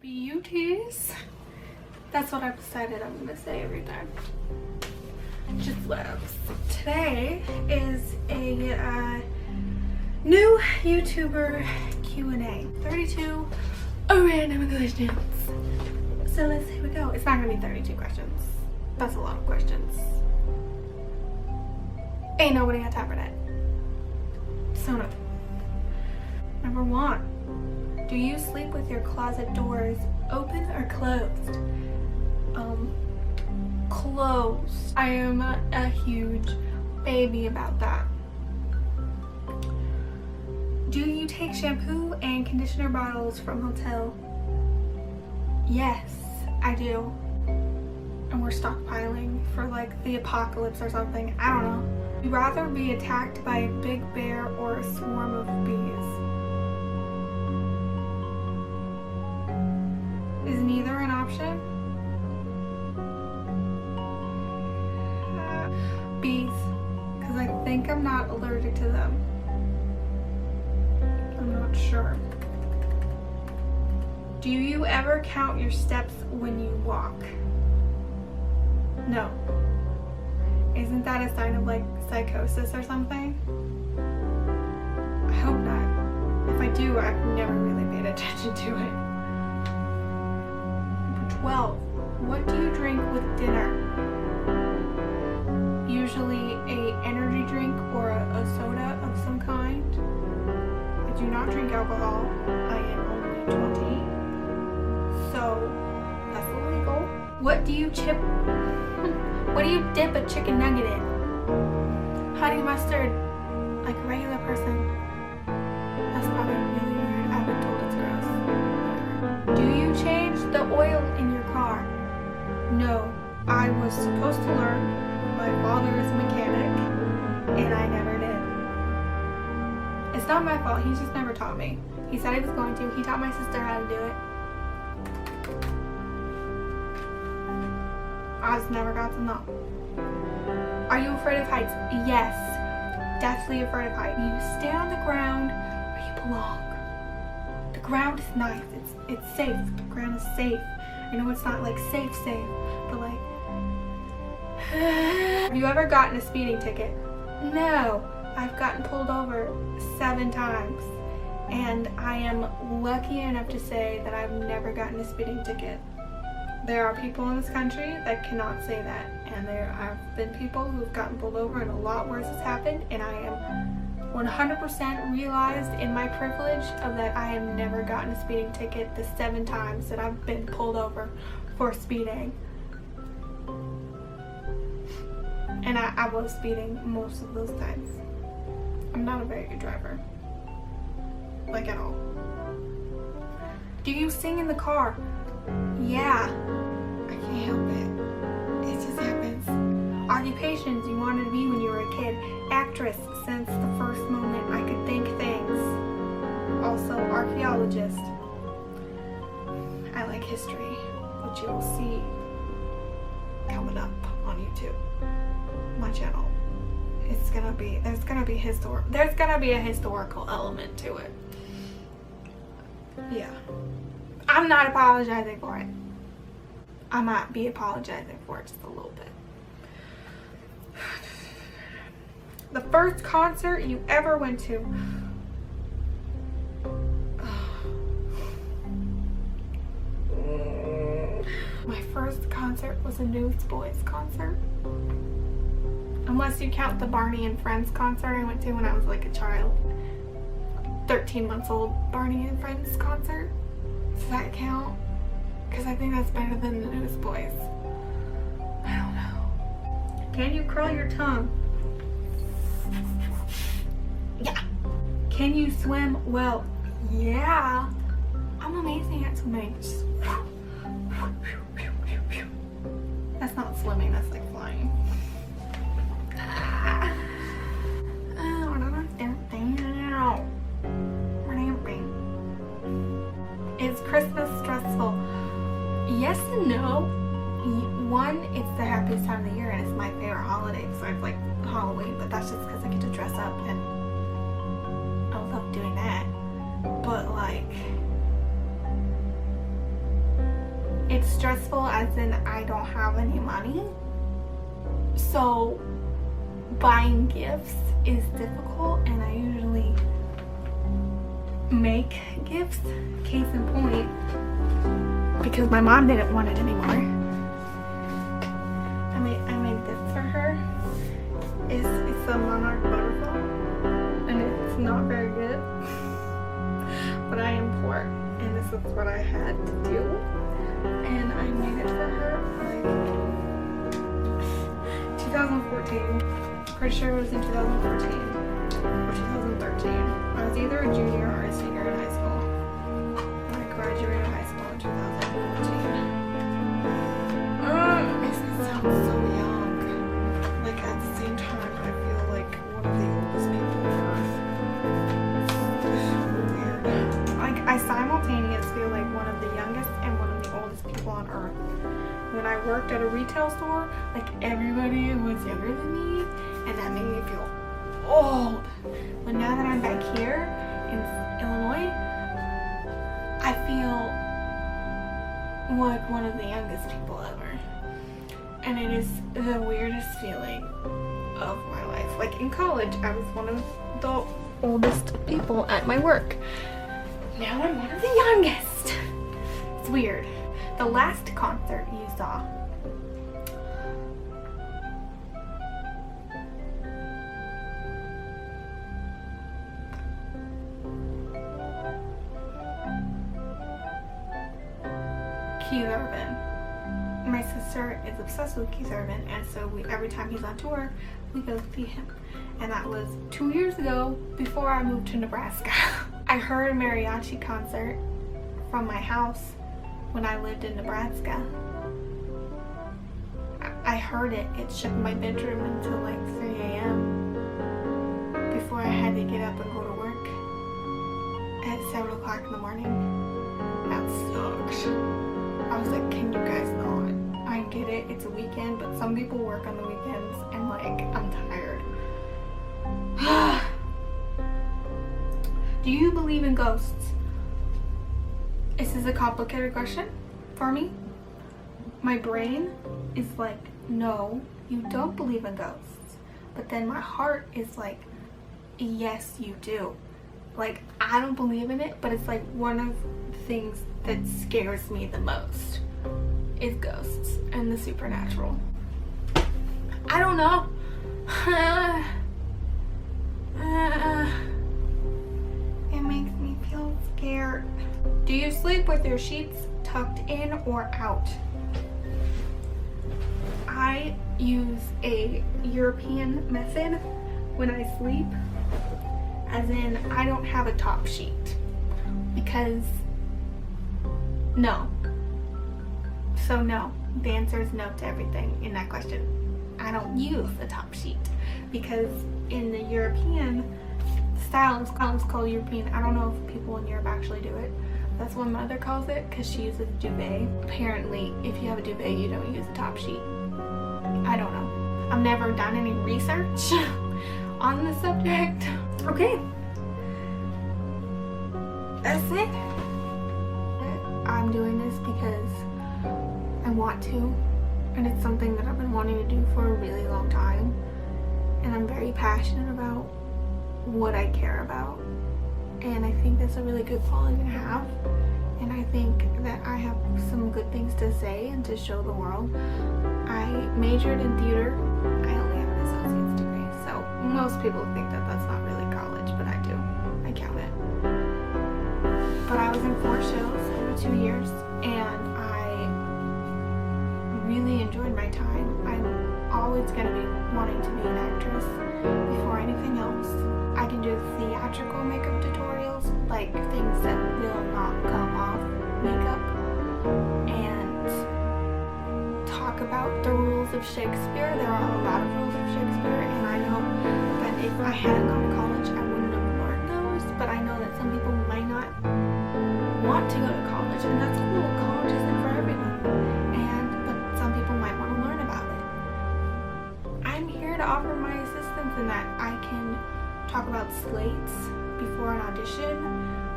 Beauties. That's what I've decided I'm gonna say every time. Just lives. Today is a new YouTuber Q&A. 32 random questions. So here we go. It's not gonna be 32 questions. That's a lot of questions. Ain't nobody got time for that. So no. Number 1. Do you sleep with your closet doors open or closed? Closed. I am a huge baby about that. Do you take shampoo and conditioner bottles from hotel? Yes, I do. And we're stockpiling for like the apocalypse or something. I don't know. Would you rather be attacked by a big bear or a swarm of bees? Is neither an option? Bees, because I think I'm not allergic to them. I'm not sure. Do you ever count your steps when you walk? No. Isn't that a sign of like psychosis or something? I hope not. If I do, I've never really paid attention to it. 12. What do you drink with dinner? Usually a energy drink or a soda of some kind. I do not drink alcohol. I am only 20. So that's illegal. What do you dip a chicken nugget in? Honey mustard. Like a regular person. That's probably really weird. I've been told it's gross. Do you change the oil in your car? No. I was supposed to learn. My father is a mechanic, and I never did. It's not my fault. He just never taught me. He said he was going to. He taught my sister how to do it. I just never got to know. Are you afraid of heights? Yes. Deathly afraid of heights. You stay on the ground where you belong. The ground is nice. It's safe. The ground is safe. I know it's not like safe, but like. Have you ever gotten a speeding ticket? No. I've gotten pulled over 7 times. And I am lucky enough to say that I've never gotten a speeding ticket. There are people in this country that cannot say that. And there have been people who've gotten pulled over and a lot worse has happened. And I am 100% realized in my privilege of that I have never gotten a speeding ticket the 7 times that I've been pulled over for speeding. And I was speeding most of those times. I'm not a very good driver. Like at all. Do you sing in the car? Yeah. I can't help it. It just happens. Occupations you wanted to be when you were a kid. Actress since the first moment I could think things. Also archaeologist. I like history, which you will see coming up on YouTube. My channel. There's gonna be a historical element to it. Yeah. I'm not apologizing for it. I might be apologizing for it just a little bit. The first concert you ever went to. My first concert was a Newsboys concert. Unless you count the Barney and Friends concert I went to when I was like a child. 13 months old Barney and Friends concert. Does that count? Because I think that's better than the Newsboys. I don't know. Can you curl your tongue? Yeah. Can you swim well? Yeah. I'm amazing at swimming. That's not swimming, that's like flying. Is Christmas stressful? Yes and no. One, it's the happiest time of the year and it's my favorite holiday besides like Halloween, but that's just because I get to dress up and I love doing that. But like stressful as in I don't have any money. So buying gifts is difficult, and I usually make gifts. Case in point, because my mom didn't want it anymore. I made this for her. It's a monarch butterfly, and it's not very good. But I am poor, and this is what I had to do. And I made it for her like 2014. Pretty sure it was in 2014 or 2013. I was either a junior or a senior in high school. I graduated high school in 2014. It sounds so young. Like at the same time, I feel like one of the oldest people on earth. It's weird. Like I simultaneously feel like one of the youngest and one of the oldest people on earth. When I worked at a retail store, like everybody was younger than me, and that made me feel old. But now that I'm back here in Illinois, I feel like one of the youngest people ever. And it is the weirdest feeling of my life. Like in college, I was one of the oldest people at my work. Now I'm one of the youngest. It's weird. The last concert you saw, Keith Urban. My sister is obsessed with Keith Urban, and so every time he's on tour, we go see him. And that was 2 years ago, before I moved to Nebraska. I heard a mariachi concert from my house when I lived in Nebraska. I heard it. It shook my bedroom until like 3 a.m. before I had to get up and go to work at 7 o'clock in the morning. That sucked. I was like, can you guys not? I get it, it's a weekend, but some people work on the weekends, and like, I'm tired. Do you believe in ghosts? This is a complicated question for me. My brain is like, no, you don't believe in ghosts. But then my heart is like, yes, you do. Like, I don't believe in it, but it's like one of the things that scares me the most is ghosts and the supernatural. I don't know. It makes me feel scared. Do you sleep with your sheets tucked in or out? I use a European method when I sleep, as in I don't have a top sheet, because no. So no, the answer is no to everything in that question. I don't use a top sheet because in the European style, it's called European. I don't know if people in Europe actually do it. That's what my mother calls it because she uses duvet. Apparently, if you have a duvet, you don't use a top sheet. I don't know. I've never done any research on the subject. Okay. That's it. I'm doing this because I want to, and it's something that I've been wanting to do for a really long time, and I'm very passionate about what I care about, and I think that's a really good quality to have, and I think that I have some good things to say and to show the world. I majored in theater. I only have an associate's degree, so most people think that that's not really college, but I do. I count it. But I was in 4 shows over 2 years, and I really enjoyed my time. I'm always going to be wanting to be an actress before anything else. I can do theatrical makeup tutorials, like things that will not come off makeup, and talk about the rules of Shakespeare. There are a lot of rules of Shakespeare, and I know that if I hadn't gone to college, I wouldn't have learned those, but I know that some people might not want to go to college, and that's cool. College isn't for everyone, but some people might want to learn about it. I'm here to offer my assistance in that I can talk about slates before an audition.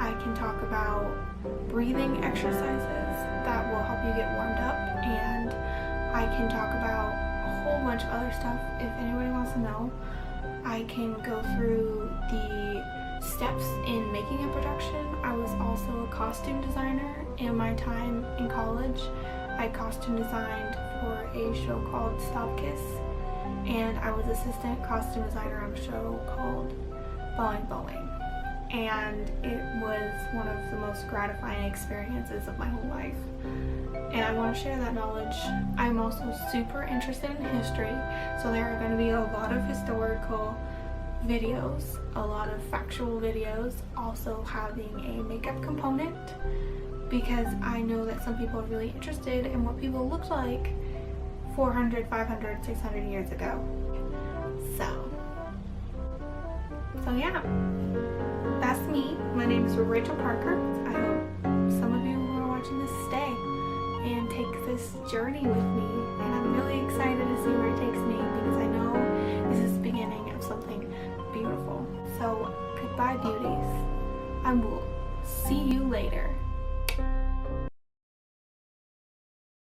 I can talk about breathing exercises that will help you get warmed up I can talk about a whole bunch of other stuff if anybody wants to know. I can go through the steps in making a production. I was also a costume designer in my time in college. I costume designed for a show called Stop Kiss, and I was assistant costume designer on a show called Boeing. And it was one of the most gratifying experiences of my whole life. And I want to share that knowledge. I'm also super interested in history, so there are going to be a lot of historical videos, a lot of factual videos, also having a makeup component, because I know that some people are really interested in what people looked like 400, 500, 600 years ago. So yeah, that's me. My name is Rachel Parker. I hope some of you who are watching this stay and take this journey with me, and I'm really excited to see where it takes me, because I know this is the beginning of something beautiful. So goodbye, beauties. I will see you later.